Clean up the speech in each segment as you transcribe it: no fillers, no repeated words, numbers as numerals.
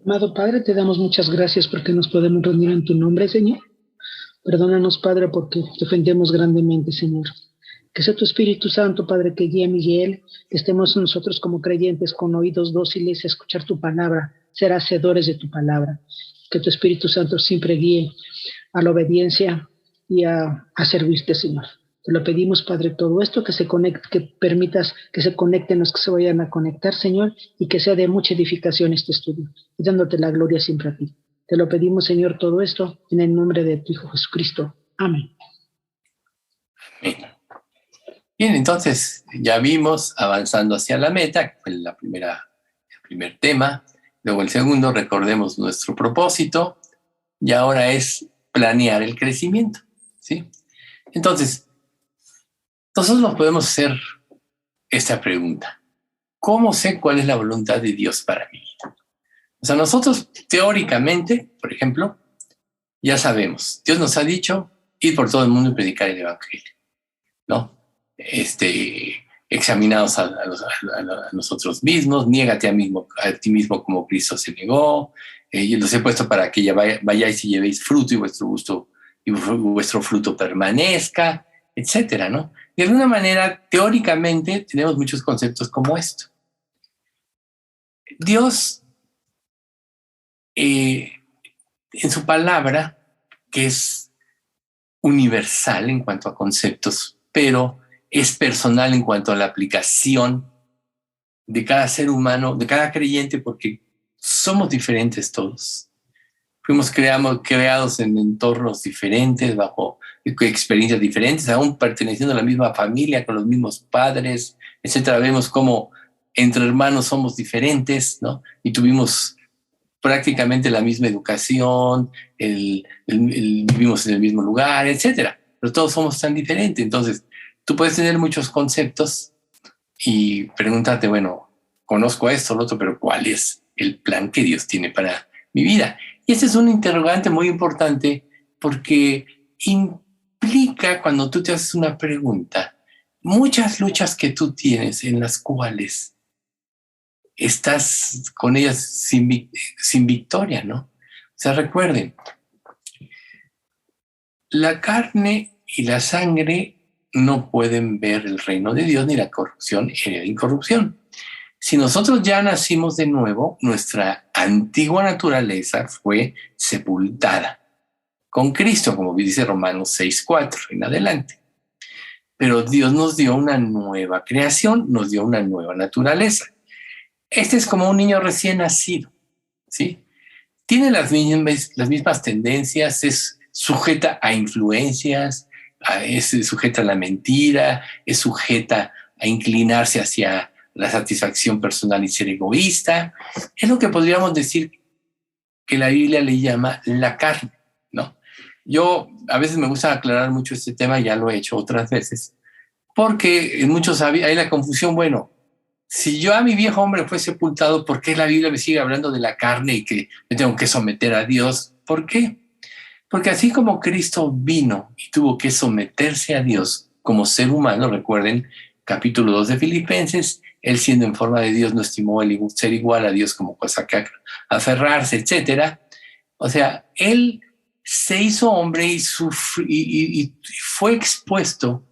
Amado Padre, te damos muchas gracias porque nos podemos reunir en tu nombre, Señor. Perdónanos, Padre, porque te ofendemos grandemente, Señor. Que sea tu Espíritu Santo, Padre, que guíe a Miguel, que estemos nosotros como creyentes con oídos dóciles a escuchar tu palabra, ser hacedores de tu palabra. Que tu Espíritu Santo siempre guíe a la obediencia y a servirte, Señor. Te lo pedimos, Padre, todo esto, que se conecte, que permitas que se conecten los que se vayan a conectar, Señor, y que sea de mucha edificación este estudio, y dándote la gloria siempre a ti. Te lo pedimos, Señor, todo esto en el nombre de tu Hijo Jesucristo. Amén. Bien, entonces ya vimos avanzando hacia la meta, que fue el primer tema. Luego el segundo, recordemos nuestro propósito, y ahora es planear el crecimiento, ¿sí? Entonces, nosotros nos podemos hacer esta pregunta: ¿cómo sé cuál es la voluntad de Dios para mí? O sea, nosotros teóricamente, por ejemplo, ya sabemos, Dios nos ha dicho ir por todo el mundo y predicar el evangelio, ¿no? Examinados a nosotros mismos, niégate a ti mismo como Cristo se negó. Yo los he puesto para que ya vayáis y llevéis fruto y vuestro fruto permanezca, etcétera, ¿no? De alguna manera, teóricamente, tenemos muchos conceptos como esto. Dios, en su palabra, que es universal en cuanto a conceptos, pero es personal en cuanto a la aplicación de cada ser humano, de cada creyente, porque somos diferentes todos. Fuimos creados en entornos diferentes, bajo experiencias diferentes, aún perteneciendo a la misma familia, con los mismos padres, etcétera. Vemos cómo entre hermanos somos diferentes, ¿no? Y tuvimos prácticamente la misma educación, vivimos en el mismo lugar, etcétera. Pero todos somos tan diferentes. Entonces, tú puedes tener muchos conceptos y preguntarte, bueno, conozco esto, lo otro, pero ¿cuál es el plan que Dios tiene para mi vida? Y este es un interrogante muy importante porque implica, cuando tú te haces una pregunta, muchas luchas que tú tienes en las cuales estás con ellas sin victoria, ¿no? O sea, recuerden, la carne y la sangre no pueden ver el reino de Dios, ni la corrupción ni la incorrupción. Si nosotros ya nacimos de nuevo, nuestra antigua naturaleza fue sepultada con Cristo, como dice Romanos 6:4 en adelante. Pero Dios nos dio una nueva creación, nos dio una nueva naturaleza. Este es como un niño recién nacido, ¿sí? Tiene las mismas tendencias, es sujeta a influencias, es sujeta a la mentira, es sujeta a inclinarse hacia la satisfacción personal y ser egoísta. Es lo que podríamos decir que la Biblia le llama la carne, ¿no? Yo a veces me gusta aclarar mucho este tema, ya lo he hecho otras veces, porque en muchos hay la confusión, bueno, si yo a mi viejo hombre fue sepultado, ¿por qué la Biblia me sigue hablando de la carne y que me tengo que someter a Dios? ¿Por qué? Porque así como Cristo vino y tuvo que someterse a Dios como ser humano, recuerden, capítulo 2 de Filipenses, él siendo en forma de Dios no estimó el ser igual a Dios como cosa que aferrarse, etc. O sea, él se hizo hombre y fue expuesto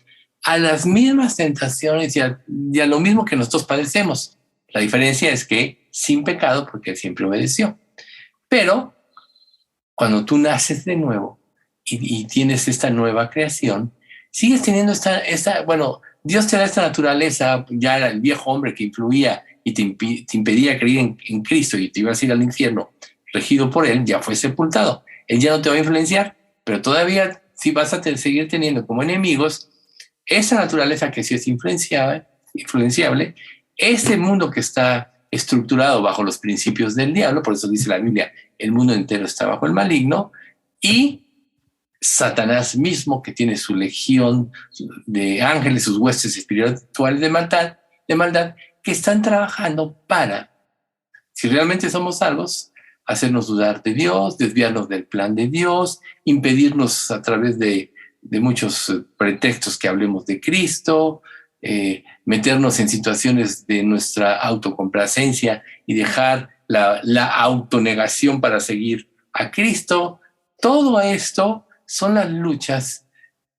a las mismas tentaciones y a lo mismo que nosotros padecemos. La diferencia es que sin pecado, porque él siempre obedeció. Pero cuando tú naces de nuevo y tienes esta nueva creación, sigues teniendo bueno, Dios te da esta naturaleza, ya era el viejo hombre que influía y te impedía creer en Cristo y te ibas a ir al infierno, regido por él, ya fue sepultado. Él ya no te va a influenciar, pero todavía sí vas a seguir teniendo como enemigos esa naturaleza que sí es influenciable, este mundo que está estructurado bajo los principios del diablo, por eso dice la Biblia, el mundo entero está bajo el maligno, y Satanás mismo, que tiene su legión de ángeles, sus huestes espirituales de maldad, que están trabajando para, si realmente somos salvos, hacernos dudar de Dios, desviarnos del plan de Dios, impedirnos a través de muchos pretextos que hablemos de Cristo, meternos en situaciones de nuestra autocomplacencia y dejar la autonegación para seguir a Cristo. Todo esto son las luchas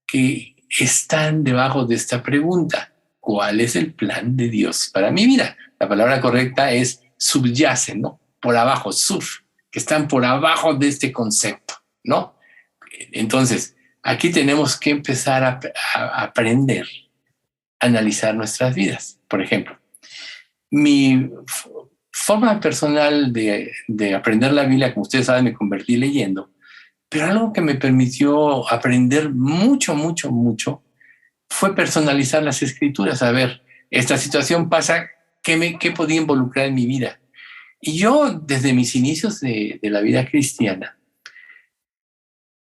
que están debajo de esta pregunta. ¿Cuál es el plan de Dios para mi vida? La palabra correcta es subyace, ¿no? Por abajo, sub, que están por abajo de este concepto, ¿no? Entonces, aquí tenemos que empezar a aprender a analizar nuestras vidas. Por ejemplo, mi forma personal de aprender la Biblia, como ustedes saben, me convertí leyendo, pero algo que me permitió aprender mucho, mucho, mucho fue personalizar las escrituras. A ver, esta situación pasa, ¿qué podía involucrar en mi vida? Y yo, desde mis inicios de la vida cristiana,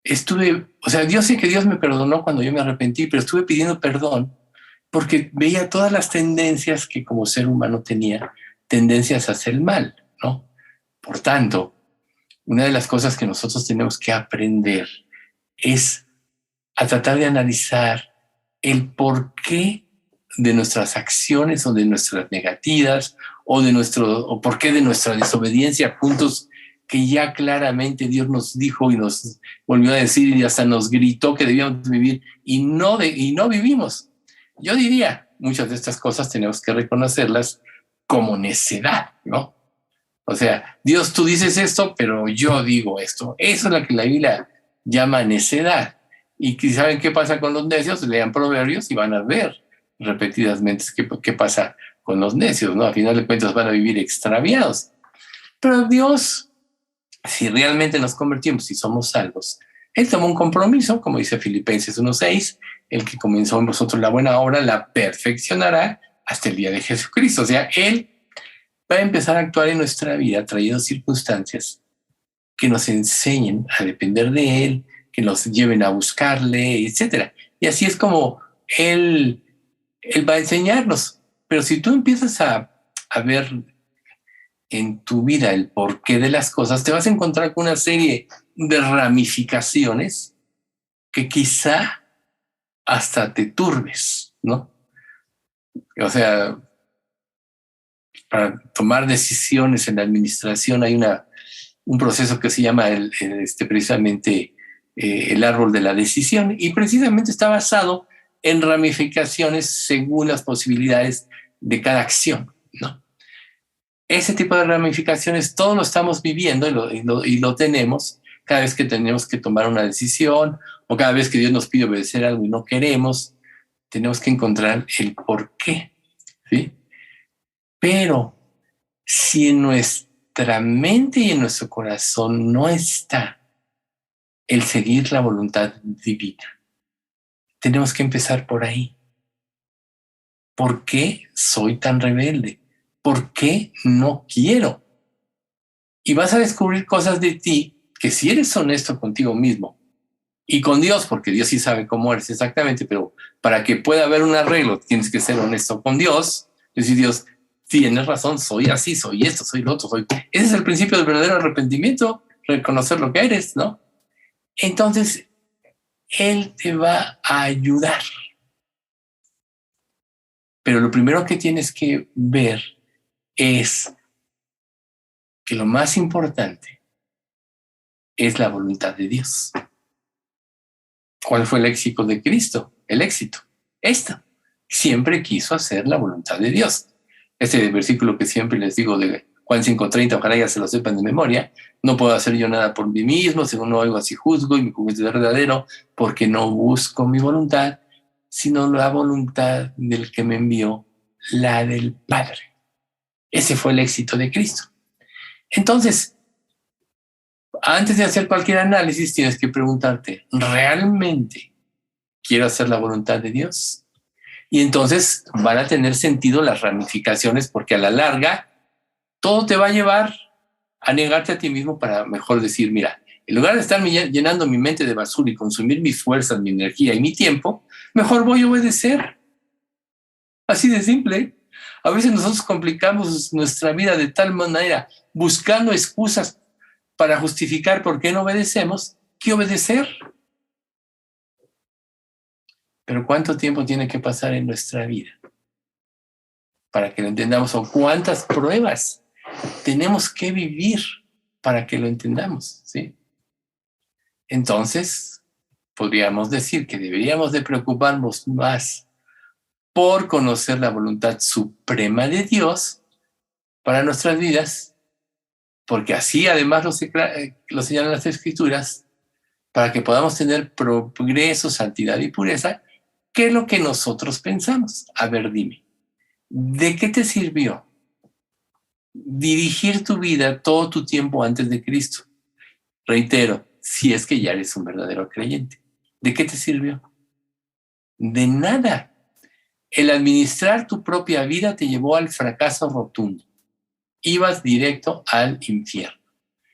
yo sé que Dios me perdonó cuando yo me arrepentí, pero estuve pidiendo perdón porque veía todas las tendencias que como ser humano tenía, tendencias a hacer el mal, ¿no? Por tanto, una de las cosas que nosotros tenemos que aprender es a tratar de analizar el porqué de nuestras acciones o de nuestras negativas o por qué de nuestra desobediencia a puntos que ya claramente Dios nos dijo y nos volvió a decir y hasta nos gritó que debíamos vivir y no vivimos. Yo diría, muchas de estas cosas tenemos que reconocerlas como necedad, ¿no? O sea, Dios, tú dices esto, pero yo digo esto. Eso es lo que la Biblia llama necedad. Y ¿saben qué pasa con los necios? Lean Proverbios y van a ver repetidamente qué pasa con los necios, ¿no? A final de cuentas van a vivir extraviados. Pero Dios, si realmente nos convertimos y somos salvos, Él tomó un compromiso, como dice Filipenses 1:6, el que comenzó en vosotros la buena obra la perfeccionará hasta el día de Jesucristo. O sea, Él va a empezar a actuar en nuestra vida trayendo circunstancias que nos enseñen a depender de Él, que nos lleven a buscarle, etc. Y así es como Él va a enseñarnos. Pero si tú empiezas a ver en tu vida el porqué de las cosas, te vas a encontrar con una serie de ramificaciones que quizá hasta te turbes, ¿no? O sea, para tomar decisiones en la administración hay un proceso que se llama precisamente el árbol de la decisión, y precisamente está basado en ramificaciones según las posibilidades de cada acción, ¿no? Ese tipo de ramificaciones todos lo estamos viviendo y lo tenemos cada vez que tenemos que tomar una decisión o cada vez que Dios nos pide obedecer algo y no queremos. Tenemos que encontrar el por qué, ¿sí? Pero si en nuestra mente y en nuestro corazón no está el seguir la voluntad divina, tenemos que empezar por ahí. ¿Por qué soy tan rebelde? ¿Por qué no quiero? Y vas a descubrir cosas de ti que, si eres honesto contigo mismo y con Dios, porque Dios sí sabe cómo eres exactamente, pero para que pueda haber un arreglo tienes que ser honesto con Dios. Decir, Dios, tienes razón, soy así, soy esto, soy lo otro, soy... Ese es el principio del verdadero arrepentimiento, reconocer lo que eres, ¿no? Entonces, Él te va a ayudar. Pero lo primero que tienes que ver es que lo más importante es la voluntad de Dios. ¿Cuál fue el éxito de Cristo? El éxito. Siempre quiso hacer la voluntad de Dios. Ese versículo que siempre les digo de Juan 5:30, ojalá ya se lo sepan de memoria. No puedo hacer yo nada por mí mismo, según no oigo así juzgo, y mi juicio es verdadero, porque no busco mi voluntad, sino la voluntad del que me envió, la del Padre. Ese fue el éxito de Cristo. Entonces, antes de hacer cualquier análisis, tienes que preguntarte, ¿realmente quiero hacer la voluntad de Dios? Y entonces van a tener sentido las ramificaciones, porque a la larga todo te va a llevar a negarte a ti mismo para mejor decir, mira, en lugar de estar llenando mi mente de basura y consumir mis fuerzas, mi energía y mi tiempo, mejor voy a obedecer. Así de simple. A veces nosotros complicamos nuestra vida de tal manera, buscando excusas para justificar por qué no obedecemos, que obedecer. Pero ¿cuánto tiempo tiene que pasar en nuestra vida para que lo entendamos? ¿O cuántas pruebas tenemos que vivir para que lo entendamos, ¿sí? Entonces, podríamos decir que deberíamos de preocuparnos más por conocer la voluntad suprema de Dios para nuestras vidas, porque así además lo señalan las Escrituras, para que podamos tener progreso, santidad y pureza, ¿qué es lo que nosotros pensamos? A ver, dime, ¿de qué te sirvió dirigir tu vida todo tu tiempo antes de Cristo? Reitero, si es que ya eres un verdadero creyente. ¿De qué te sirvió? De nada. El administrar tu propia vida te llevó al fracaso rotundo. Ibas directo al infierno,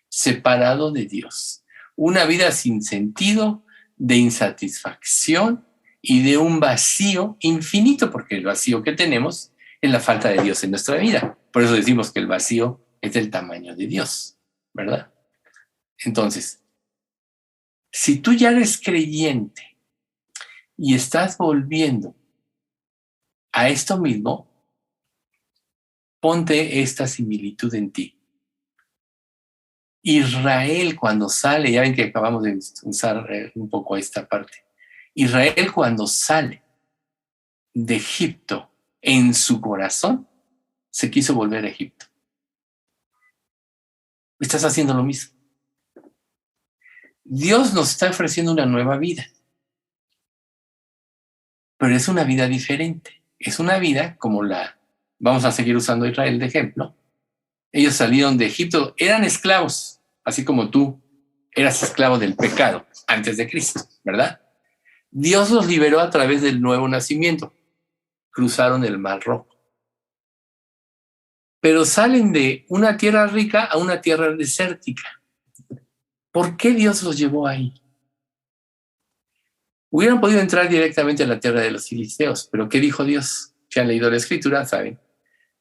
separado de Dios. Una vida sin sentido, de insatisfacción y de un vacío infinito, porque el vacío que tenemos es la falta de Dios en nuestra vida. Por eso decimos que el vacío es del tamaño de Dios, ¿verdad? Entonces, si tú ya eres creyente y estás volviendo a esto mismo, ponte esta similitud en ti. Israel cuando sale, ya ven que acabamos de usar un poco esta parte, Israel cuando sale de Egipto en su corazón, se quiso volver a Egipto. Estás haciendo lo mismo. Dios nos está ofreciendo una nueva vida, pero es una vida diferente. Es una vida como vamos a seguir usando a Israel de ejemplo. Ellos salieron de Egipto, eran esclavos, así como tú eras esclavo del pecado antes de Cristo, ¿verdad? Dios los liberó a través del nuevo nacimiento. Cruzaron el Mar Rojo. Pero salen de una tierra rica a una tierra desértica. ¿Por qué Dios los llevó ahí? Hubieran podido entrar directamente a la tierra de los filisteos, pero ¿qué dijo Dios? Si han leído la Escritura, saben.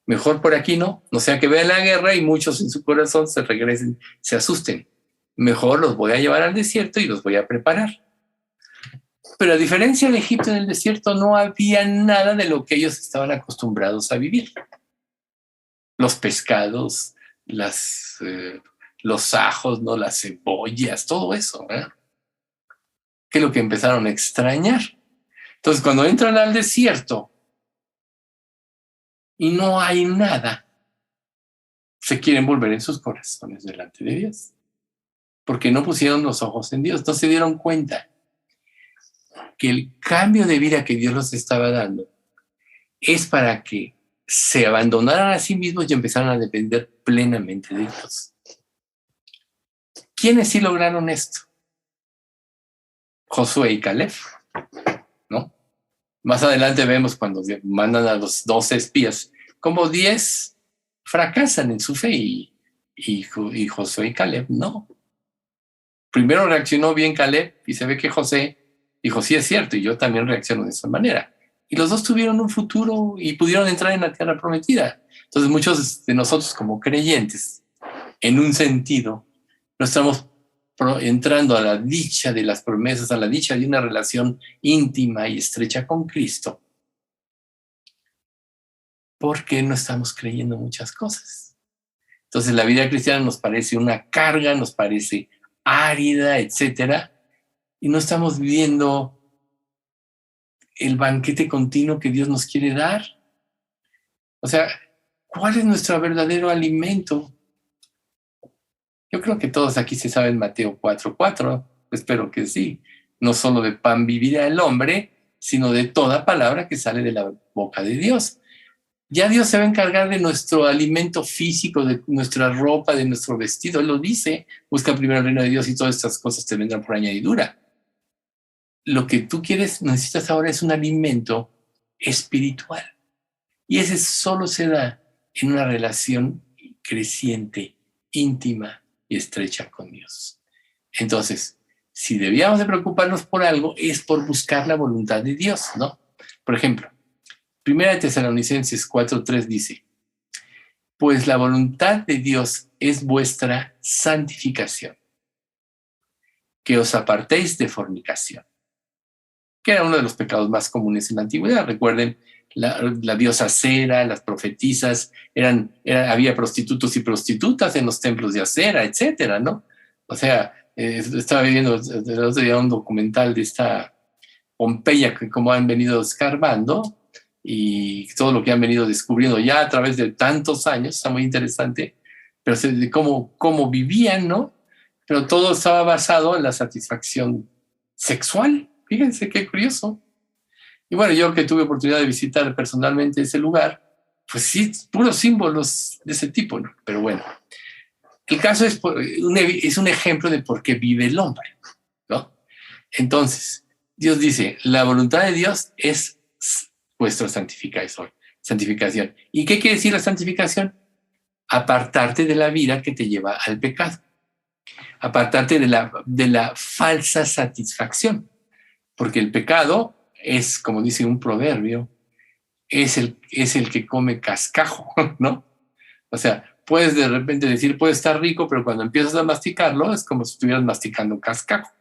Mejor por aquí no sea que vean la guerra y muchos en su corazón se regresen, se asusten. Mejor los voy a llevar al desierto y los voy a preparar. Pero a diferencia de Egipto, en el desierto no había nada de lo que ellos estaban acostumbrados a vivir. Los pescados, los ajos, ¿no? Las cebollas, todo eso, ¿verdad? Que es lo que empezaron a extrañar. Entonces, cuando entran al desierto y no hay nada, se quieren volver en sus corazones delante de Dios, porque no pusieron los ojos en Dios, no se dieron cuenta que el cambio de vida que Dios les estaba dando es para que se abandonaran a sí mismos y empezaran a depender plenamente de Dios. ¿Quiénes sí lograron esto? Josué y Caleb, ¿no? Más adelante vemos cuando mandan a los 12 espías, como 10 fracasan en su fe y Josué y Caleb no. Primero reaccionó bien Caleb y se ve que José dijo, sí es cierto, y yo también reacciono de esa manera. Y los dos tuvieron un futuro y pudieron entrar en la tierra prometida. Entonces muchos de nosotros como creyentes, en un sentido, no estamos entrando a la dicha de las promesas, a la dicha de una relación íntima y estrecha con Cristo, porque no estamos creyendo muchas cosas. Entonces la vida cristiana nos parece una carga, nos parece árida, etcétera, y no estamos viviendo el banquete continuo que Dios nos quiere dar. O sea, ¿cuál es nuestro verdadero alimento? Yo creo que todos aquí se saben Mateo 4:4, espero que sí. No solo de pan vivirá el hombre, sino de toda palabra que sale de la boca de Dios. Ya Dios se va a encargar de nuestro alimento físico, de nuestra ropa, de nuestro vestido. Él lo dice, busca primero el reino de Dios y todas estas cosas te vendrán por añadidura. Lo que tú necesitas ahora es un alimento espiritual. Y ese solo se da en una relación creciente, íntima y estrecha con Dios. Entonces, si debíamos de preocuparnos por algo, es por buscar la voluntad de Dios, ¿no? Por ejemplo, 1 Tesalonicenses 4:3 dice, pues la voluntad de Dios es vuestra santificación, que os apartéis de fornicación, que era uno de los pecados más comunes en la antigüedad. Recuerden la diosa Cera, las profetisas, había prostitutos y prostitutas en los templos de Acera, etcétera, ¿no? O sea, estaba viendo el otro día un documental de esta Pompeya, que como han venido escarbando y todo lo que han venido descubriendo ya a través de tantos años, está muy interesante, pero de cómo vivían, ¿no? Pero todo estaba basado en la satisfacción sexual. Fíjense qué curioso. Y bueno, yo que tuve oportunidad de visitar personalmente ese lugar, pues sí, puros símbolos de ese tipo, ¿no? Pero bueno, el caso es un ejemplo de por qué vive el hombre, ¿no? Entonces, Dios dice, la voluntad de Dios es vuestra santificación. ¿Y qué quiere decir la santificación? Apartarte de la vida que te lleva al pecado. Apartarte de la falsa satisfacción. Porque el pecado es, como dice un proverbio, es el que come cascajo, ¿no? O sea, puedes de repente decir, puede estar rico, pero cuando empiezas a masticarlo es como si estuvieras masticando cascajo.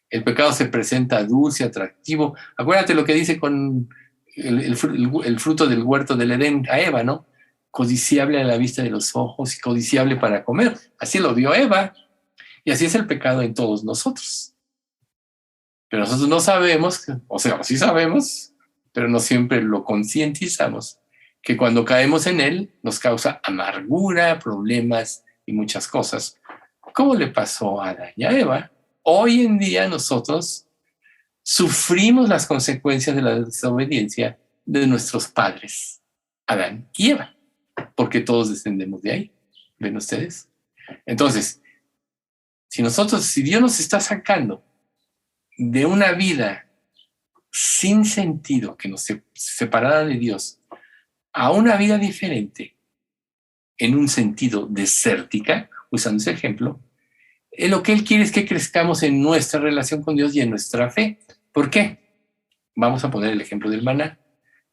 El pecado se presenta dulce, atractivo. Acuérdate lo que dice con el fruto del huerto del Edén a Eva, ¿no? Codiciable a la vista de los ojos y codiciable para comer. Así lo vio Eva. Y así es el pecado en todos nosotros. Pero nosotros no sabemos, o sea, sí sabemos, pero no siempre lo concientizamos, que cuando caemos en él nos causa amargura, problemas y muchas cosas. ¿Cómo le pasó a Adán y a Eva? Hoy en día nosotros sufrimos las consecuencias de la desobediencia de nuestros padres, Adán y Eva, porque todos descendemos de ahí. ¿Ven ustedes? Entonces, si Dios nos está sacando de una vida sin sentido, que nos separara de Dios, a una vida diferente, en un sentido desértica, usando ese ejemplo, lo que Él quiere es que crezcamos en nuestra relación con Dios y en nuestra fe. ¿Por qué? Vamos a poner el ejemplo del maná.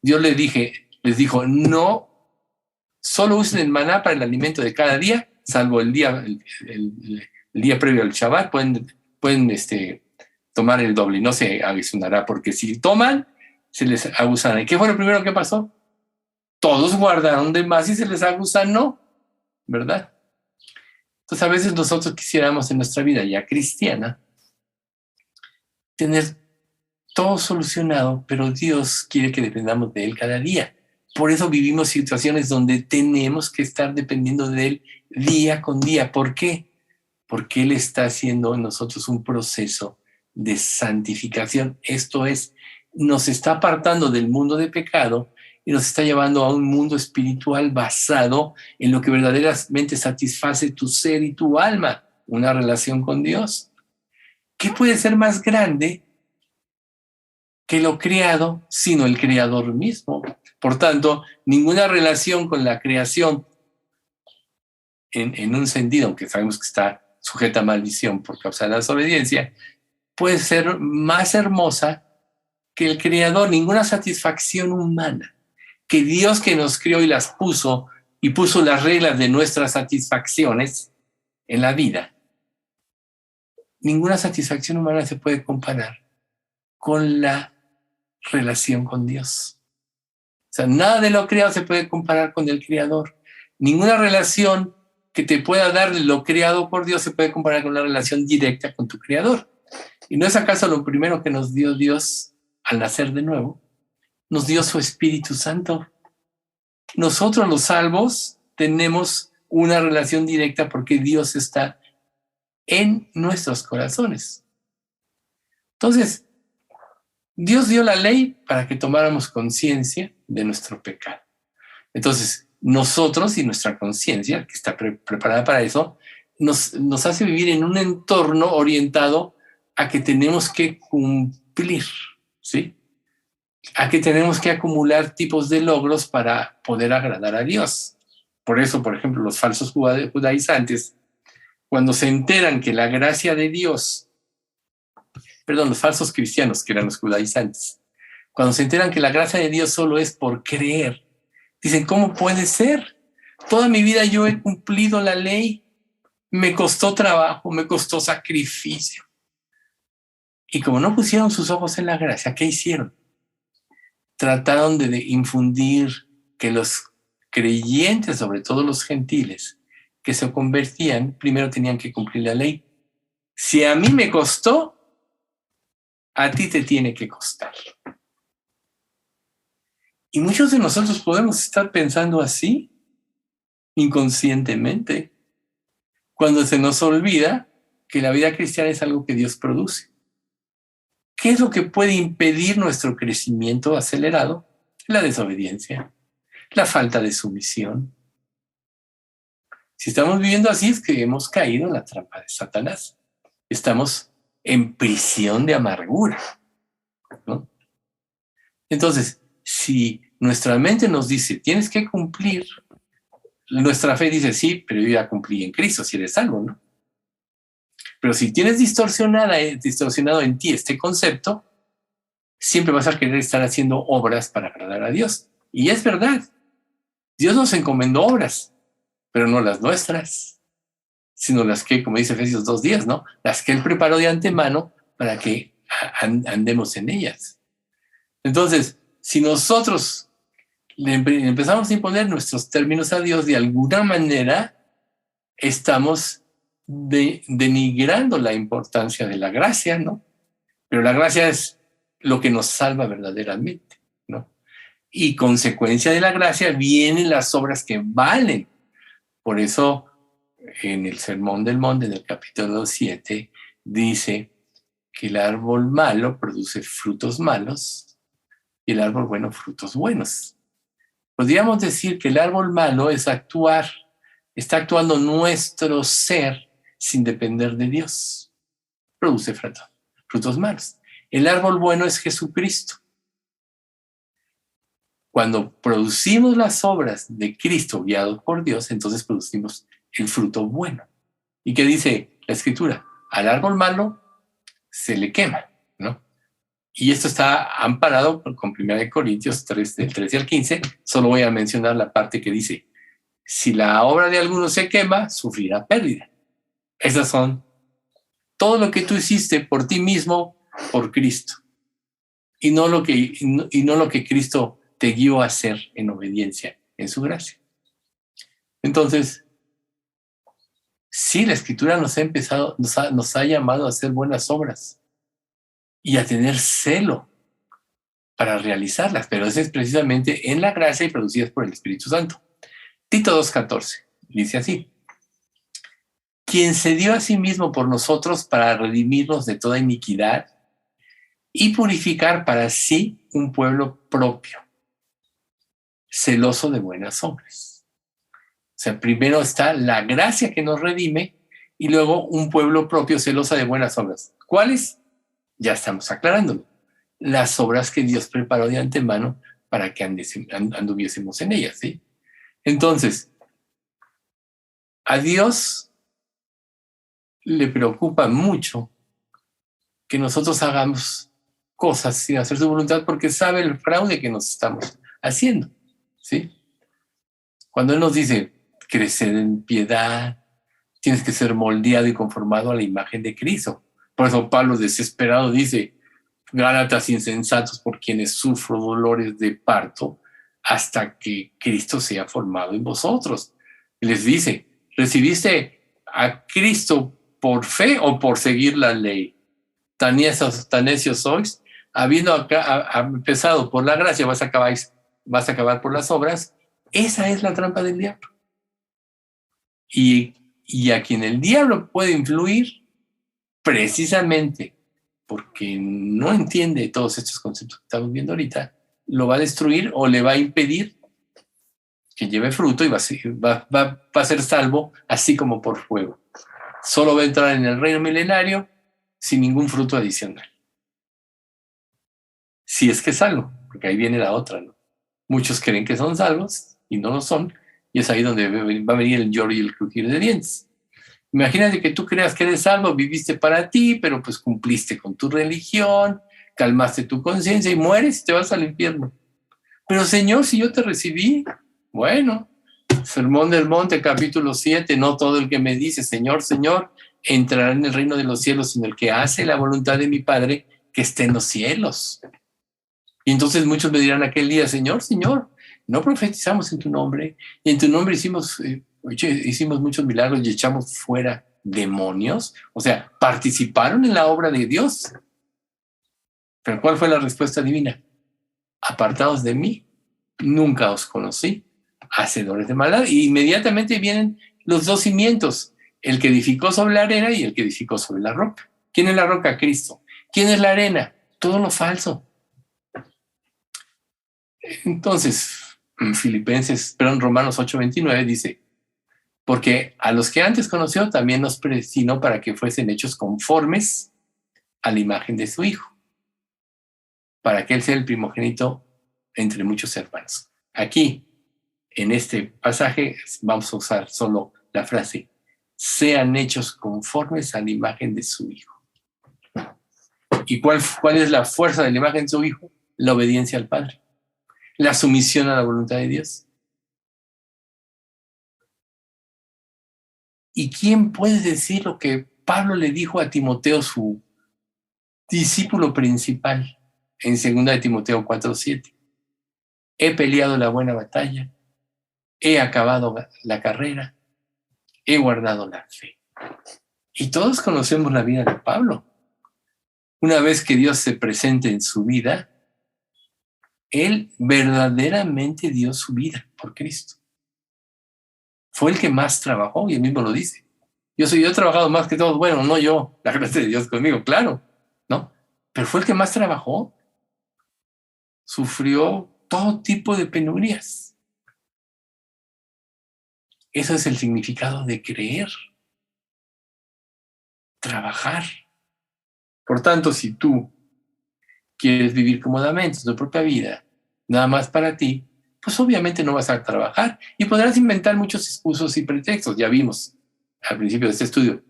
Dios les dijo, no, solo usen el maná para el alimento de cada día, salvo el día previo al Shabbat, pueden tomar el doble y no se aguisunará, porque si toman, se les aguzará. ¿Y qué fue lo primero que pasó? Todos guardaron de más y se les aguzanó, ¿verdad? Entonces a veces nosotros quisiéramos en nuestra vida ya cristiana tener todo solucionado, pero Dios quiere que dependamos de Él cada día. Por eso vivimos situaciones donde tenemos que estar dependiendo de Él día con día. ¿Por qué? Porque Él está haciendo en nosotros un proceso de santificación. Esto es, nos está apartando del mundo de pecado y nos está llevando a un mundo espiritual basado en lo que verdaderamente satisface tu ser y tu alma, una relación con Dios. ¿Qué puede ser más grande que lo creado, sino el creador mismo? Por tanto, ninguna relación con la creación, en un sentido, aunque sabemos que está sujeta a maldición por causa de la desobediencia, puede ser más hermosa que el creador. Ninguna satisfacción humana, que Dios que nos crió y las puso, y puso las reglas de nuestras satisfacciones en la vida, ninguna satisfacción humana se puede comparar con la relación con Dios. O sea, nada de lo creado se puede comparar con el creador. Ninguna relación que te pueda dar lo creado por Dios se puede comparar con la relación directa con tu creador. ¿Y no es acaso lo primero que nos dio Dios al nacer de nuevo? Nos dio su Espíritu Santo. Nosotros los salvos tenemos una relación directa porque Dios está en nuestros corazones. Entonces, Dios dio la ley para que tomáramos conciencia de nuestro pecado. Entonces, nosotros y nuestra conciencia, que está preparada para eso, nos hace vivir en un entorno orientado a que tenemos que cumplir, ¿sí? A que tenemos que acumular tipos de logros para poder agradar a Dios. Por eso, por ejemplo, los falsos judaizantes, cuando se enteran que la gracia de Dios, los falsos cristianos, que eran los judaizantes, cuando se enteran que la gracia de Dios solo es por creer, dicen, ¿cómo puede ser? Toda mi vida yo he cumplido la ley, me costó trabajo, me costó sacrificio. Y como no pusieron sus ojos en la gracia, ¿qué hicieron? trataron de infundir que los creyentes, sobre todo los gentiles, que se convertían, primero tenían que cumplir la ley. Si a mí me costó, a ti te tiene que costar. Y muchos de nosotros podemos estar pensando así, inconscientemente, cuando se nos olvida que la vida cristiana es algo que Dios produce. ¿Qué es lo que puede impedir nuestro crecimiento acelerado? La desobediencia, la falta de sumisión. Si estamos viviendo así es que hemos caído en la trampa de Satanás. Estamos en prisión de amargura, ¿no? Entonces, si nuestra mente nos dice, tienes que cumplir, nuestra fe dice, sí, pero yo ya cumplí en Cristo, si eres salvo, ¿no? Pero si tienes distorsionado en ti este concepto, siempre vas a querer estar haciendo obras para agradar a Dios. Y es verdad, Dios nos encomendó obras, pero no las nuestras, sino las que, como dice Efesios 2:10, ¿no? Las que Él preparó de antemano para que andemos en ellas. Entonces, si nosotros le empezamos a imponer nuestros términos a Dios, de alguna manera estamos denigrando la importancia de la gracia, ¿no? Pero la gracia es lo que nos salva verdaderamente, ¿no? Y consecuencia de la gracia vienen las obras que valen. Por eso, en el Sermón del Monte, en el capítulo 7, dice que el árbol malo produce frutos malos y el árbol bueno frutos buenos. Podríamos decir que el árbol malo es está actuando nuestro ser sin depender de Dios. Produce frutos malos. El árbol bueno es Jesucristo. Cuando producimos las obras de Cristo guiados por Dios, entonces producimos el fruto bueno. ¿Y qué dice la Escritura? Al árbol malo se le quema, ¿no? Y esto está amparado con 1 Corintios 3, del 13 al 15. Solo voy a mencionar la parte que dice, si la obra de alguno se quema, sufrirá pérdida. Esas son todo lo que tú hiciste por ti mismo, por Cristo. Y no lo que Cristo te guió a hacer en obediencia, en su gracia. Entonces, sí, la Escritura nos ha llamado a hacer buenas obras y a tener celo para realizarlas, pero eso es precisamente en la gracia y producidas por el Espíritu Santo. Tito 2:14 dice así: quien se dio a sí mismo por nosotros para redimirnos de toda iniquidad y purificar para sí un pueblo propio, celoso de buenas obras. O sea, primero está la gracia que nos redime y luego un pueblo propio celoso de buenas obras. ¿Cuáles? Ya estamos aclarándolo. Las obras que Dios preparó de antemano para que anduviésemos en ellas, ¿sí? Entonces, a Dios le preocupa mucho que nosotros hagamos cosas sin hacer su voluntad porque sabe el fraude que nos estamos haciendo, ¿sí? Cuando Él nos dice, crecer en piedad, tienes que ser moldeado y conformado a la imagen de Cristo. Por eso Pablo, desesperado, dice, Gálatas insensatos, por quienes sufro dolores de parto hasta que Cristo sea formado en vosotros. Y les dice, ¿recibiste a Cristo por fe o por seguir la ley? Tan necios sois, habiendo empezado por la gracia, vas a acabar por las obras. Esa es la trampa del diablo. Y a quien el diablo puede influir, precisamente porque no entiende todos estos conceptos que estamos viendo ahorita, lo va a destruir o le va a impedir que lleve fruto y va a ser salvo así como por fuego. Solo va a entrar en el reino milenario sin ningún fruto adicional. Si es que es salvo, porque ahí viene la otra, ¿no? Muchos creen que son salvos y no lo son, y es ahí donde va a venir el lloro y el crujir de dientes. Imagínate que tú creas que eres salvo, viviste para ti, pero pues cumpliste con tu religión, calmaste tu conciencia y mueres y te vas al infierno. Pero Señor, si yo te recibí, bueno, Sermón del Monte, capítulo 7, no todo el que me dice, Señor, Señor, entrará en el reino de los cielos, sino el que hace la voluntad de mi Padre que esté en los cielos. Y entonces muchos me dirán aquel día, Señor, Señor, no profetizamos en tu nombre, y en tu nombre hicimos muchos milagros y echamos fuera demonios. O sea, participaron en la obra de Dios. Pero ¿cuál fue la respuesta divina? Apartados de mí, nunca os conocí, hacedores de maldad. Y inmediatamente vienen los dos cimientos, el que edificó sobre la arena y el que edificó sobre la roca. ¿Quién es la roca? Cristo. ¿Quién es la arena? Todo lo falso. Entonces, Romanos 8:29 dice, porque a los que antes conoció también nos predestinó para que fuesen hechos conformes a la imagen de su Hijo, para que Él sea el primogénito entre muchos hermanos. Aquí, en este pasaje, vamos a usar solo la frase, sean hechos conformes a la imagen de su Hijo. ¿Y cuál es la fuerza de la imagen de su Hijo? La obediencia al Padre, la sumisión a la voluntad de Dios. ¿Y quién puede decir lo que Pablo le dijo a Timoteo, su discípulo principal, en 2 de Timoteo 4:7? He peleado la buena batalla, he acabado la carrera, he guardado la fe. Y todos conocemos la vida de Pablo. Una vez que Dios se presente en su vida, él verdaderamente dio su vida por Cristo. Fue el que más trabajó, y él mismo lo dice. Yo he trabajado más que todos. Bueno, no yo, la gracia de Dios conmigo, claro, ¿no? Pero fue el que más trabajó. Sufrió todo tipo de penurias. Eso es el significado de creer. Trabajar. Por tanto, si tú quieres vivir cómodamente tu propia vida, nada más para ti, pues obviamente no vas a trabajar y podrás inventar muchos excusas y pretextos. Ya vimos al principio de este estudio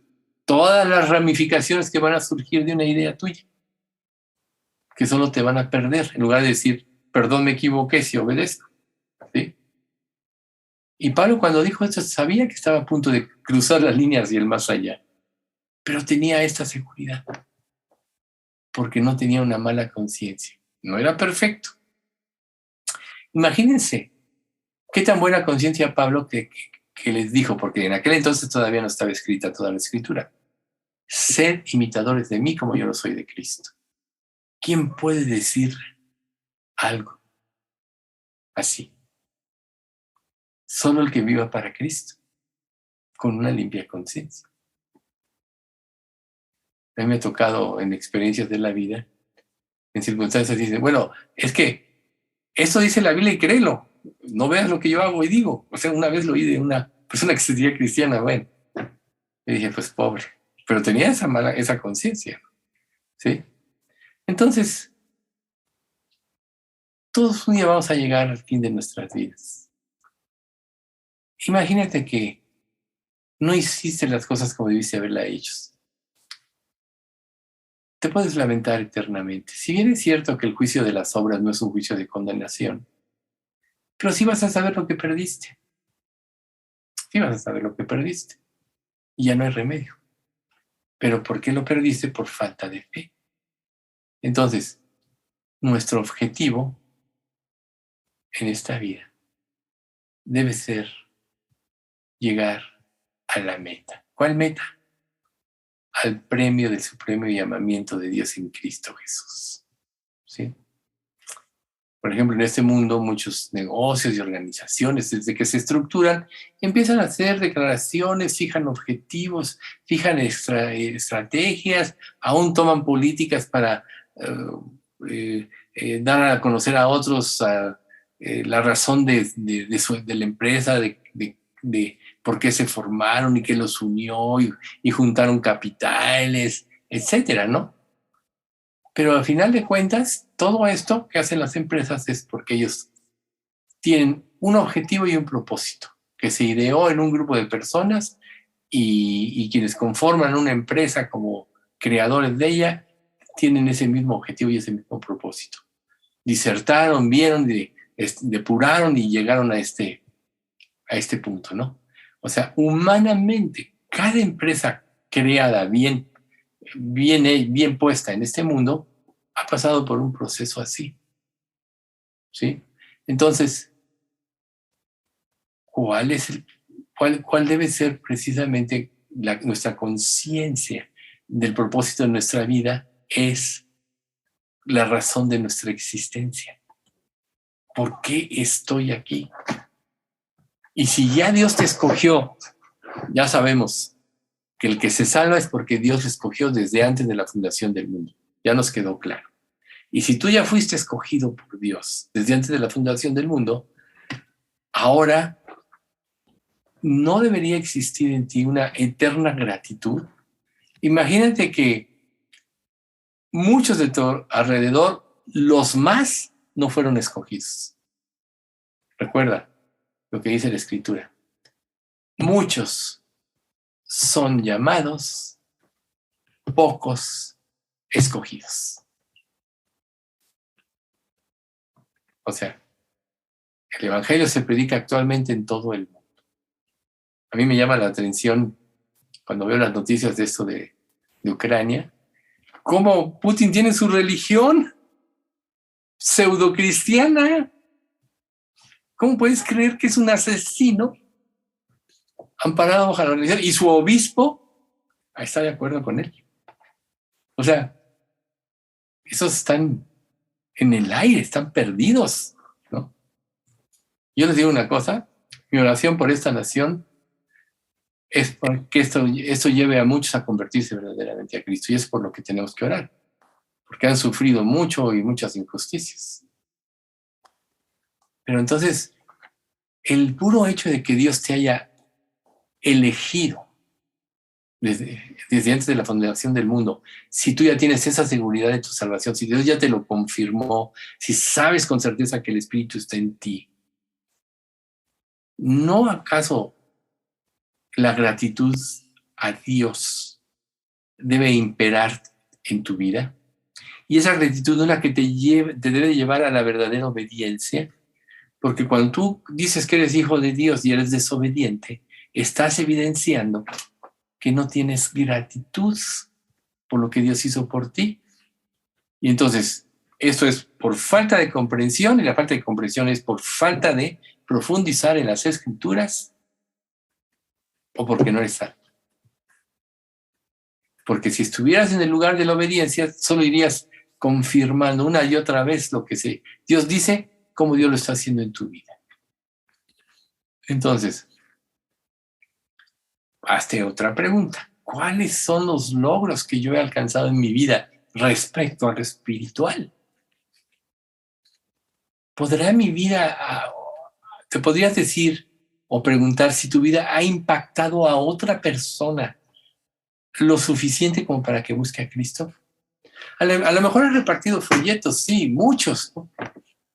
todas las ramificaciones que van a surgir de una idea tuya, que solo te van a perder, en lugar de decir, perdón, me equivoqué, si obedezco. ¿Sí? Y Pablo, cuando dijo esto, sabía que estaba a punto de cruzar las líneas y el más allá, pero tenía esta seguridad, porque no tenía una mala conciencia. No era perfecto. Imagínense qué tan buena conciencia Pablo que les dijo, porque en aquel entonces todavía no estaba escrita toda la escritura. Sed imitadores de mí como yo lo soy de Cristo. ¿Quién puede decir algo así? Solo el que viva para Cristo, con una limpia conciencia. A mí me ha tocado en experiencias de la vida, en circunstancias, dicen, bueno, es que esto dice la Biblia y créelo. No veas lo que yo hago y digo. O sea, una vez lo oí de una persona que se decía cristiana, bueno, y dije, pues pobre. Pero tenía esa conciencia, ¿sí? Entonces, todos un día vamos a llegar al fin de nuestras vidas. Imagínate que no hiciste las cosas como debiste haberlas hecho. Te puedes lamentar eternamente. Si bien es cierto que el juicio de las obras no es un juicio de condenación, pero sí vas a saber lo que perdiste. Sí vas a saber lo que perdiste. Y ya no hay remedio. ¿Pero por qué lo perdiste? Por falta de fe. Entonces, nuestro objetivo en esta vida debe ser llegar a la meta. ¿Cuál meta? Al premio del supremo llamamiento de Dios en Cristo Jesús. ¿Sí? Por ejemplo, en este mundo muchos negocios y organizaciones, desde que se estructuran, empiezan a hacer declaraciones, fijan objetivos, fijan estrategias, aún toman políticas para dar a conocer a otros la razón de la empresa, de por qué se formaron y qué los unió y juntaron capitales, etcétera, ¿no? Pero al final de cuentas, todo esto que hacen las empresas es porque ellos tienen un objetivo y un propósito que se ideó en un grupo de personas y quienes conforman una empresa como creadores de ella tienen ese mismo objetivo y ese mismo propósito. Disertaron, vieron, depuraron y llegaron a este punto, ¿no? O sea, humanamente, cada empresa creada bien puesta en este mundo ha pasado por un proceso así. ¿sí? Entonces, ¿cuál debe ser precisamente nuestra conciencia del propósito de nuestra vida? Es la razón de nuestra existencia. ¿Por qué estoy aquí? Y si ya Dios te escogió, ya sabemos que el que se salva es porque Dios le escogió desde antes de la fundación del mundo. Ya nos quedó claro. Y si tú ya fuiste escogido por Dios desde antes de la fundación del mundo, ahora no debería existir en ti una eterna gratitud. Imagínate que muchos de tu alrededor, los más, no fueron escogidos. Recuerda lo que dice la Escritura. Muchos son llamados, pocos escogidos. O sea, el Evangelio se predica actualmente en todo el mundo. A mí me llama la atención cuando veo las noticias de esto de Ucrania, cómo Putin tiene su religión pseudocristiana. ¿Cómo puedes creer que es un asesino amparado bajo la religión? Y su obispo está de acuerdo con él. O sea, esos están en el aire, están perdidos, ¿no? Yo les digo una cosa, mi oración por esta nación es porque esto lleve a muchos a convertirse verdaderamente a Cristo, y es por lo que tenemos que orar, porque han sufrido mucho y muchas injusticias. Pero entonces, el puro hecho de que Dios te haya elegido desde antes de la fundación del mundo, si tú ya tienes esa seguridad de tu salvación, si Dios ya te lo confirmó, si sabes con certeza que el Espíritu está en ti, ¿no acaso la gratitud a Dios debe imperar en tu vida? Y esa gratitud es la que te debe llevar a la verdadera obediencia, porque cuando tú dices que eres hijo de Dios y eres desobediente, estás evidenciando que no tienes gratitud por lo que Dios hizo por ti. Y entonces, esto es por falta de comprensión, y la falta de comprensión es por falta de profundizar en las Escrituras, o porque no eres salvo. Porque si estuvieras en el lugar de la obediencia, solo irías confirmando una y otra vez lo que Dios dice, como Dios lo está haciendo en tu vida. Entonces, hazte otra pregunta. ¿Cuáles son los logros que yo he alcanzado en mi vida respecto a lo espiritual? ¿Podrá mi vida, te podrías decir o preguntar si tu vida ha impactado a otra persona lo suficiente como para que busque a Cristo? A lo mejor has repartido folletos, sí, muchos, ¿no?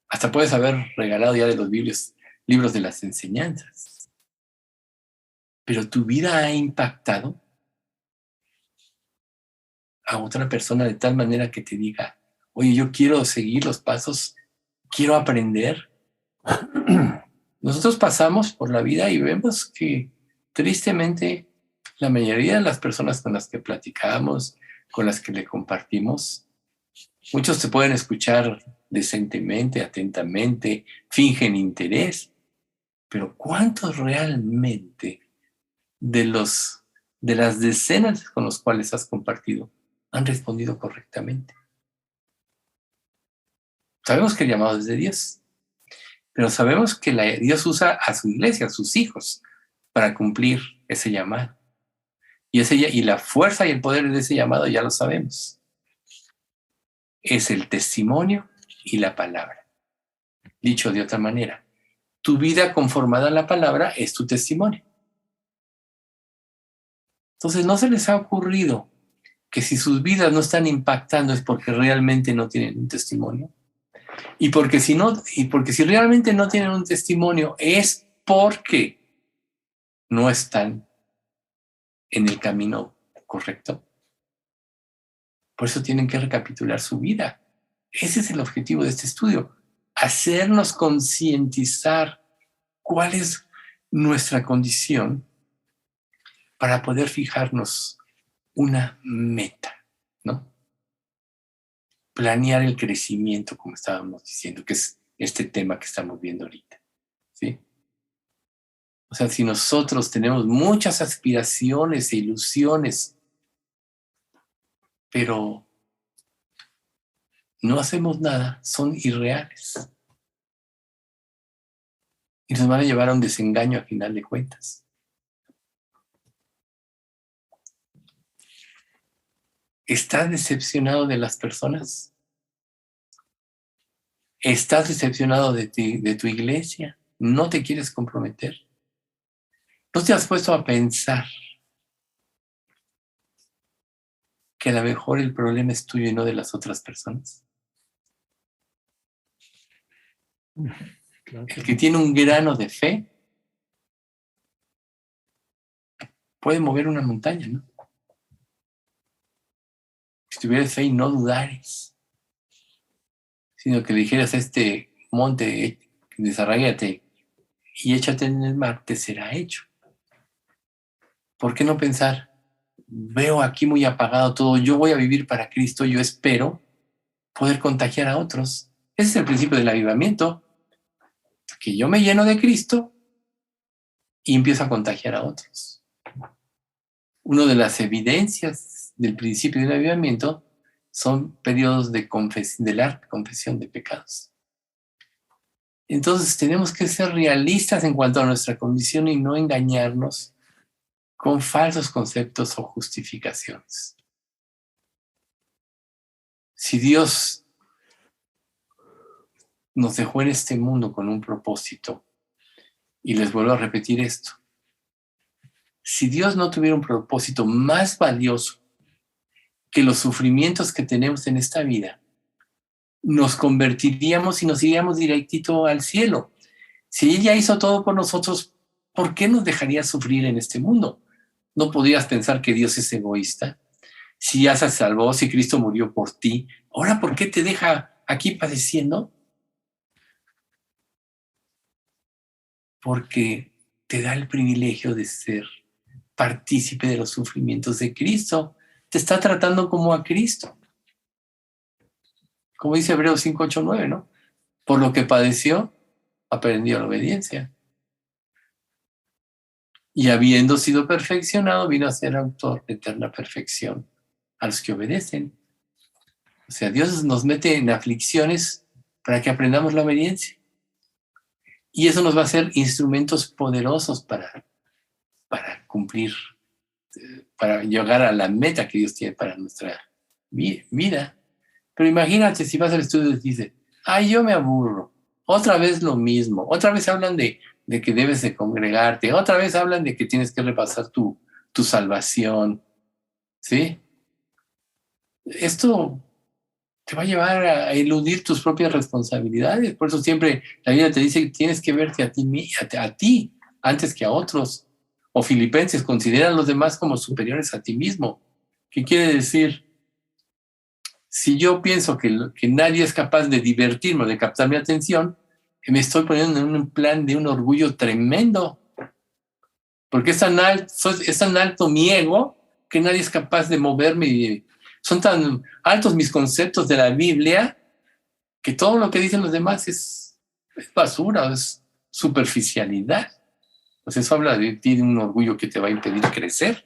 Hasta puedes haber regalado ya de los libros de las enseñanzas. Pero tu vida ha impactado a otra persona de tal manera que te diga, oye, yo quiero seguir los pasos, quiero aprender. Nosotros pasamos por la vida y vemos que tristemente la mayoría de las personas con las que platicamos, con las que le compartimos, muchos te pueden escuchar decentemente, atentamente, fingen interés, pero ¿cuántos realmente de las decenas con los cuales has compartido han respondido correctamente? Sabemos que el llamado es de Dios, pero sabemos que Dios usa a su iglesia, a sus hijos, para cumplir ese llamado. Y la fuerza y el poder de ese llamado ya lo sabemos. Es el testimonio y la palabra. Dicho de otra manera, tu vida conformada a la palabra es tu testimonio. Entonces, ¿no se les ha ocurrido que si sus vidas no están impactando es porque realmente no tienen un testimonio? Y porque si realmente no tienen un testimonio es porque no están en el camino correcto. Por eso tienen que recapitular su vida. Ese es el objetivo de este estudio, hacernos concientizar cuál es nuestra condición para poder fijarnos una meta, ¿no? Planear el crecimiento, como estábamos diciendo, que es este tema que estamos viendo ahorita, ¿sí? O sea, si nosotros tenemos muchas aspiraciones e ilusiones, pero no hacemos nada, son irreales. Y nos van a llevar a un desengaño a final de cuentas. ¿Estás decepcionado de las personas? ¿Estás decepcionado de tu iglesia? ¿No te quieres comprometer? ¿No te has puesto a pensar que a lo mejor el problema es tuyo y no de las otras personas? Claro. El que tiene un grano de fe puede mover una montaña, ¿no? Si tuvieras fe y no dudares, sino que le dijeras a este monte, desarráigate y échate en el mar, te será hecho. ¿Por qué no pensar, veo aquí muy apagado todo, yo voy a vivir para Cristo, yo espero poder contagiar a otros? Ese es el principio del avivamiento, que yo me lleno de Cristo y empiezo a contagiar a otros. Una de las evidencias del principio del avivamiento son periodos de la confesión de pecados. Entonces tenemos que ser realistas en cuanto a nuestra condición y no engañarnos con falsos conceptos o justificaciones. Si Dios nos dejó en este mundo con un propósito, y les vuelvo a repetir esto, si Dios no tuviera un propósito más valioso que los sufrimientos que tenemos en esta vida, nos convertiríamos y nos iríamos directito al cielo. Si Él ya hizo todo por nosotros, ¿por qué nos dejaría sufrir en este mundo? ¿No podrías pensar que Dios es egoísta? Si ya se salvó, si Cristo murió por ti, ¿ahora por qué te deja aquí padeciendo? Porque te da el privilegio de ser partícipe de los sufrimientos de Cristo. Te está tratando como a Cristo. Como dice Hebreos 5, 8, 9, ¿no? Por lo que padeció, aprendió la obediencia. Y habiendo sido perfeccionado, vino a ser autor de eterna perfección a los que obedecen. O sea, Dios nos mete en aflicciones para que aprendamos la obediencia. Y eso nos va a hacer instrumentos poderosos para cumplir, para llegar a la meta que Dios tiene para nuestra vida. Pero imagínate si vas al estudio y dices, ay, yo me aburro, otra vez lo mismo, otra vez hablan de que debes de congregarte, otra vez hablan de que tienes que repasar tu salvación, ¿sí? Esto te va a llevar a eludir tus propias responsabilidades. Por eso siempre la Biblia te dice que tienes que verte a ti antes que a otros. O Filipenses, considera a los demás como superiores a ti mismo. ¿Qué quiere decir? Si yo pienso que nadie es capaz de divertirme o de captar mi atención, me estoy poniendo en un plan de un orgullo tremendo. Porque es tan alto mi ego que nadie es capaz de moverme. Son tan altos mis conceptos de la Biblia que todo lo que dicen los demás es basura, es superficialidad. Pues eso habla de ti, de un orgullo que te va a impedir crecer.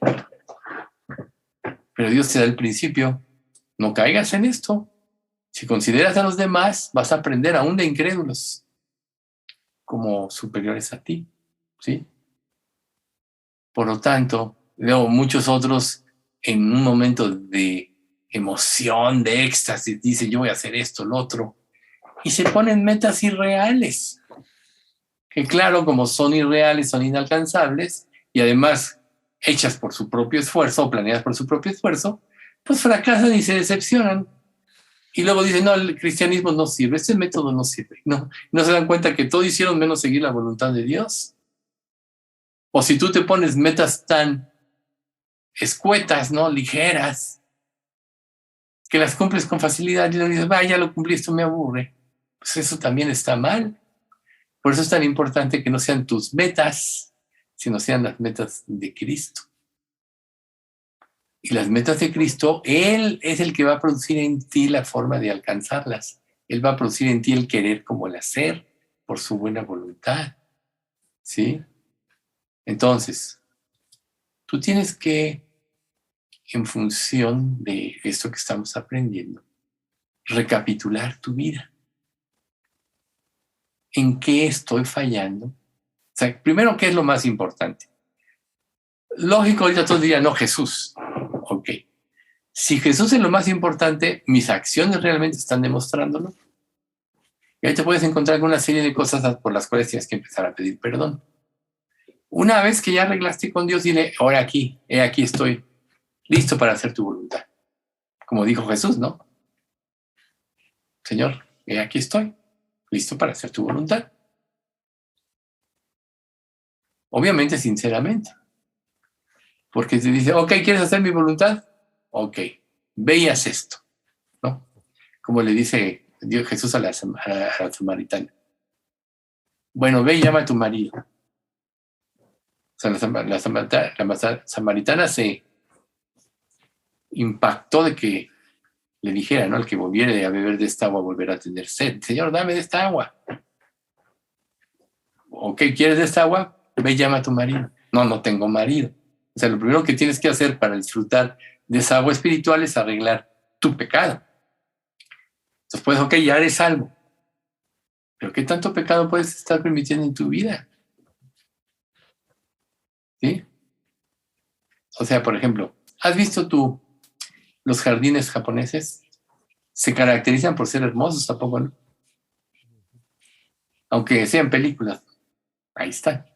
Pero Dios te da el principio. No caigas en esto. Si consideras a los demás, vas a aprender aún de incrédulos como superiores a ti, ¿sí? Por lo tanto, veo muchos otros en un momento de emoción, de éxtasis, dicen yo voy a hacer esto, lo otro, y se ponen metas irreales, que claro, como son irreales, son inalcanzables, y además hechas por su propio esfuerzo, o planeadas por su propio esfuerzo, pues fracasan y se decepcionan. Y luego dicen, no, el cristianismo no sirve, este método no sirve. No se dan cuenta que todo hicieron menos seguir la voluntad de Dios. O si tú te pones metas tan escuetas, ¿no? Ligeras, que las cumples con facilidad y luego dices, ya lo cumplí, esto me aburre. Pues eso también está mal. Por eso es tan importante que no sean tus metas, sino sean las metas de Cristo. Y las metas de Cristo, Él es el que va a producir en ti la forma de alcanzarlas. Él va a producir en ti el querer como el hacer, por su buena voluntad. ¿Sí? Entonces, tú tienes que, en función de esto que estamos aprendiendo, recapitular tu vida. ¿En qué estoy fallando? O sea, primero, ¿qué es lo más importante? Lógico, ahorita todos dirían, no, Jesús. Ok. Si Jesús es lo más importante, ¿mis acciones realmente están demostrándolo? Y ahí te puedes encontrar con una serie de cosas por las cuales tienes que empezar a pedir perdón. Una vez que ya arreglaste con Dios, dile, ahora aquí estoy, listo para hacer tu voluntad. Como dijo Jesús, ¿no? Señor, aquí estoy, listo para hacer tu voluntad. Obviamente, sinceramente. Porque te dice, ok, ¿quieres hacer mi voluntad? Ok, ve y haz esto, ¿no? Como le dice Dios, Jesús a la samaritana. Bueno, ve y llama a tu marido. O sea, la samaritana se impactó de que le dijera, ¿no? El que volviera a beber de esta agua, volverá a tener sed. Señor, dame de esta agua. Ok, ¿quieres de esta agua? Ve y llama a tu marido. No, no tengo marido. O sea, lo primero que tienes que hacer para disfrutar de esa agua espiritual es arreglar tu pecado. Entonces, pues, ok, ya eres salvo. Pero ¿qué tanto pecado puedes estar permitiendo en tu vida? ¿Sí? O sea, por ejemplo, ¿has visto tú los jardines japoneses? Se caracterizan por ser hermosos, tampoco, ¿no? Aunque sean películas. Ahí están.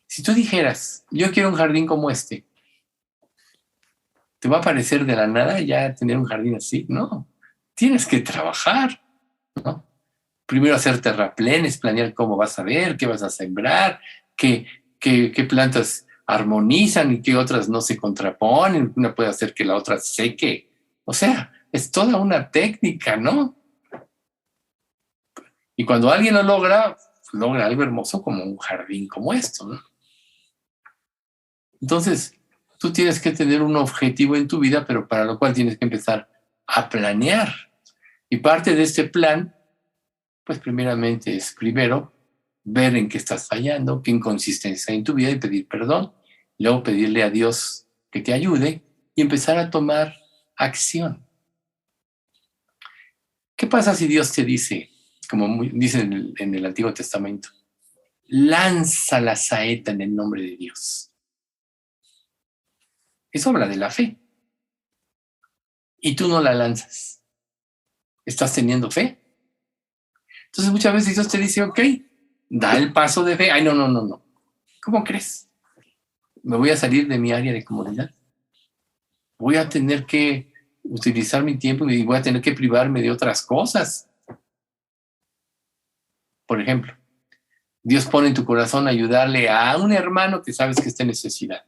Si tú dijeras, yo quiero un jardín como este, ¿te va a parecer de la nada ya tener un jardín así? No. Tienes que trabajar, ¿no? Primero hacer terraplenes, planear cómo vas a ver, qué vas a sembrar, qué plantas armonizan y qué otras no se contraponen. Una puede hacer que la otra seque. O sea, es toda una técnica, ¿no? Y cuando alguien lo logra, logra algo hermoso como un jardín como esto, ¿no? Entonces, tú tienes que tener un objetivo en tu vida, pero para lo cual tienes que empezar a planear. Y parte de este plan, pues primeramente es primero ver en qué estás fallando, qué inconsistencia hay en tu vida y pedir perdón. Luego pedirle a Dios que te ayude y empezar a tomar acción. ¿Qué pasa si Dios te dice, como dice en el Antiguo Testamento, lanza la saeta en el nombre de Dios? Eso habla de la fe. Y tú no la lanzas. ¿Estás teniendo fe? Entonces muchas veces Dios te dice, ok, da el paso de fe. Ay, no. ¿Cómo crees? ¿Me voy a salir de mi área de comodidad? Voy a tener que utilizar mi tiempo y voy a tener que privarme de otras cosas. Por ejemplo, Dios pone en tu corazón ayudarle a un hermano que sabes que está en necesidad.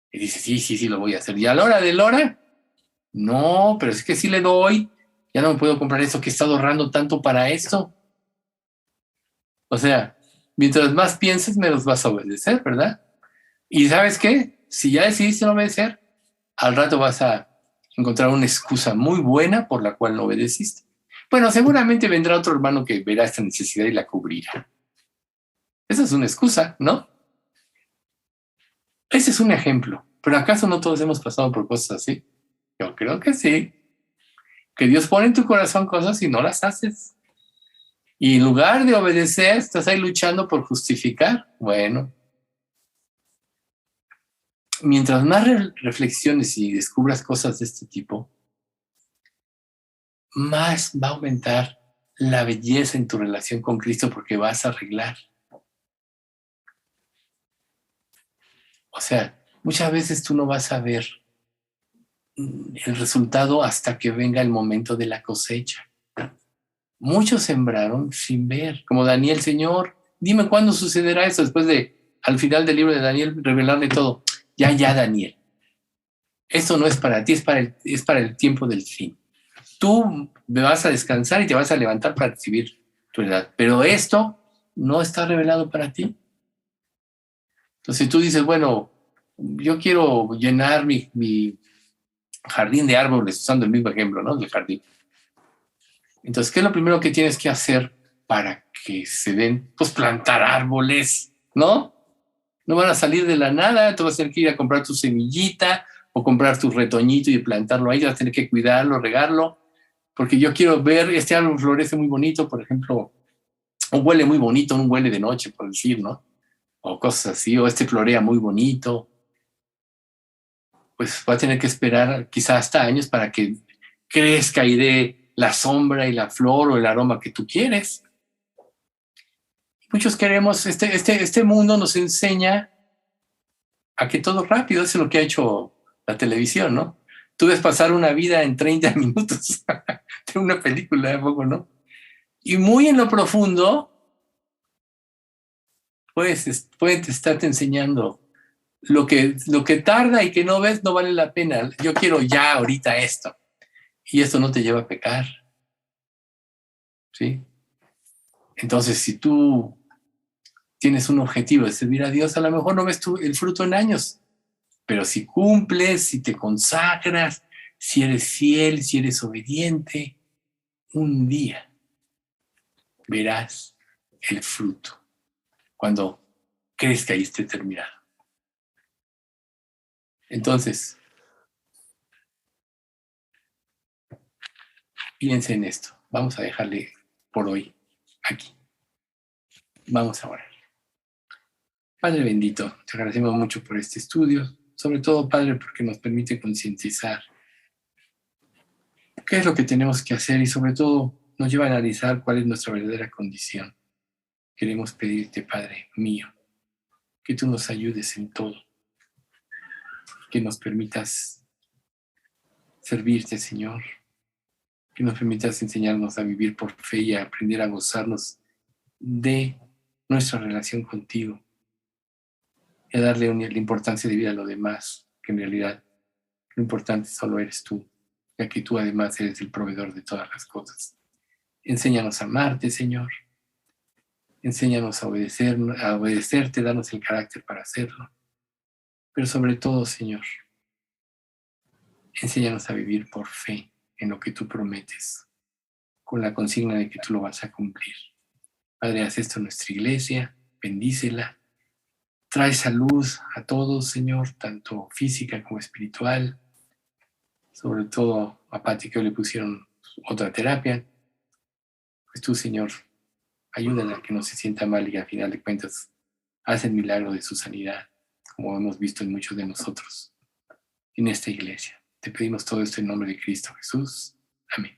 Y dices, sí, lo voy a hacer. ¿Y a la hora de la hora? No, pero es que si le doy, ya no me puedo comprar eso que he estado ahorrando tanto para esto. O sea, mientras más pienses, menos vas a obedecer, ¿verdad? Y ¿sabes qué? Si ya decidiste no obedecer, al rato vas a encontrar una excusa muy buena por la cual no obedeciste. Bueno, seguramente vendrá otro hermano que verá esta necesidad y la cubrirá. Esa es una excusa, ¿no? Ese es un ejemplo. ¿Pero acaso no todos hemos pasado por cosas así? Yo creo que sí. Que Dios pone en tu corazón cosas y no las haces. Y en lugar de obedecer, estás ahí luchando por justificar. Bueno, mientras más reflexiones y descubras cosas de este tipo, más va a aumentar la belleza en tu relación con Cristo porque vas a arreglar. O sea, muchas veces tú no vas a ver el resultado hasta que venga el momento de la cosecha. Muchos sembraron sin ver, como Daniel, Señor, dime cuándo sucederá eso, después de, al final del libro de Daniel, revelarle todo. Ya, Daniel, esto no es para ti, es para el tiempo del fin. Tú me vas a descansar y te vas a levantar para recibir tu heredad, pero esto no está revelado para ti. Entonces tú dices, bueno, yo quiero llenar mi jardín de árboles, usando el mismo ejemplo, ¿no? Del jardín. Entonces, ¿qué es lo primero que tienes que hacer para que se den? Pues plantar árboles, ¿no? No van a salir de la nada, tú vas a tener que ir a comprar tu semillita o comprar tu retoñito y plantarlo ahí, vas a tener que cuidarlo, regarlo, porque yo quiero ver, este árbol florece muy bonito, por ejemplo, o huele muy bonito, un huele de noche, por decir, ¿no? O cosas así, o este florea muy bonito. Pues va a tener que esperar quizás hasta años para que crezca y dé la sombra y la flor o el aroma que tú quieres. Muchos queremos, este mundo nos enseña a que todo rápido, eso es lo que ha hecho la televisión, ¿no? Tú ves pasar una vida en 30 minutos de una película, de poco, ¿no? Y muy en lo profundo, pues pueden estarte enseñando lo que tarda y que no ves no vale la pena. Yo quiero ya ahorita esto. Y esto no te lleva a pecar, ¿sí? Entonces, si tú tienes un objetivo de servir a Dios, a lo mejor no ves tú el fruto en años, pero si cumples, si te consagras, si eres fiel, si eres obediente, un día verás el fruto cuando crezca y esté terminado. Entonces, piensa en esto. Vamos a dejarle por hoy aquí. Vamos a orar. Padre bendito, te agradecemos mucho por este estudio, sobre todo, Padre, porque nos permite concientizar qué es lo que tenemos que hacer y sobre todo nos lleva a analizar cuál es nuestra verdadera condición. Queremos pedirte, Padre mío, que tú nos ayudes en todo, que nos permitas servirte, Señor, que nos permitas enseñarnos a vivir por fe y a aprender a gozarnos de nuestra relación contigo y a darle la importancia de vida a lo demás, que en realidad lo importante solo eres tú, ya que tú además eres el proveedor de todas las cosas. Enséñanos a amarte, Señor. Enséñanos a obedecerte, danos el carácter para hacerlo. Pero sobre todo, Señor, enséñanos a vivir por fe en lo que tú prometes, con la consigna de que tú lo vas a cumplir. Padre, haz esto en nuestra iglesia, bendícela, trae salud a todos, Señor, tanto física como espiritual, sobre todo a Pati que le pusieron otra terapia. Pues tú, Señor, ayúdala a que no se sienta mal y al final de cuentas haz el milagro de su sanidad, como hemos visto en muchos de nosotros en esta iglesia. Te pedimos todo esto en nombre de Cristo Jesús. Amén.